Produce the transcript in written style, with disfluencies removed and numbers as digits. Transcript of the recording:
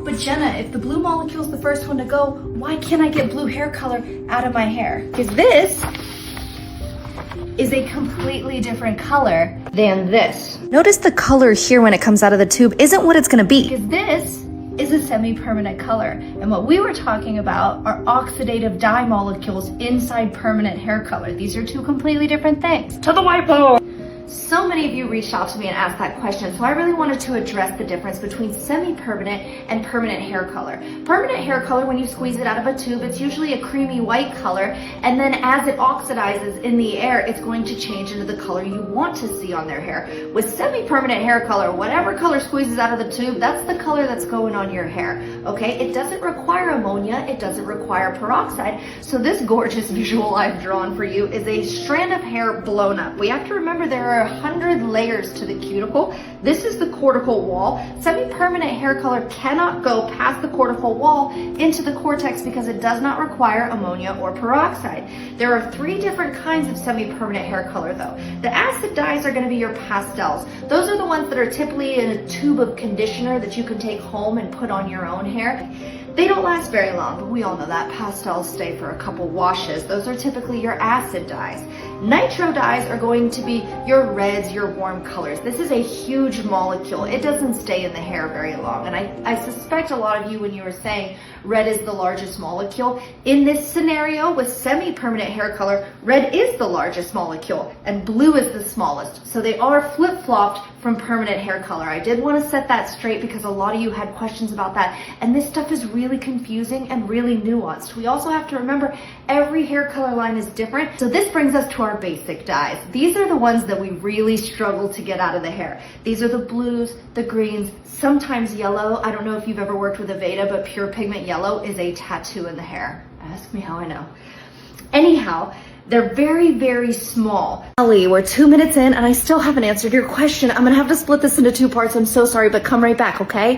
But Jenna, if the blue molecule is the first one to go, why can't I get blue hair color out of my hair? Because this is a completely different color than this. Notice the color here when it comes out of the tube isn't what it's gonna be. Because this is a semi-permanent color. And what we were talking about are oxidative dye molecules inside permanent hair color. These are two completely different things. To the whiteboard! So many of you reached out to me and asked that question, so I really wanted to address the difference between semi-permanent and permanent hair color. Permanent hair color, when you squeeze it out of a tube, it's usually a creamy white color, and then as it oxidizes in the air, it's going to change into the color you want to see on their hair. With semi-permanent hair color, whatever color squeezes out of the tube, that's the color that's going on your hair, okay? It doesn't require ammonia, it doesn't require peroxide, so this gorgeous visual I've drawn for you is a strand of hair blown up. We have to remember there are 100 layers to the cuticle. This is the cortical wall. Semi-permanent hair color cannot go past the cortical wall into the cortex because it does not require ammonia or peroxide. There are 3 different kinds of semi-permanent hair color though. The acid dyes are going to be your pastels. Those are the ones that are typically in a tube of conditioner that you can take home and put on your own hair. They don't last very long, but we all know that. Pastels stay for a couple washes. Those are typically your acid dyes. Nitro dyes are going to be your reds, your warm colors. This is a huge molecule. It doesn't stay in the hair very long. And I suspect a lot of you, when you were saying red is the largest molecule, in this scenario with semi-permanent hair color, red is the largest molecule and blue is the smallest. So they are flip-flopped from permanent hair color. I did want to set that straight because a lot of you had questions about that. And this stuff is really confusing and really nuanced. We also have to remember every hair color line is different. So this brings us to our basic dyes. These are the ones that we really struggle to get out of the hair. These are the blues, the greens, sometimes yellow. I don't know if you've ever worked with Aveda, but pure pigment yellow is a tattoo in the hair. Ask me how I know. Anyhow, they're very, very small. Ellie, we're 2 minutes in and I still haven't answered your question. I'm gonna have to split this into 2 parts. I'm so sorry, but come right back, okay?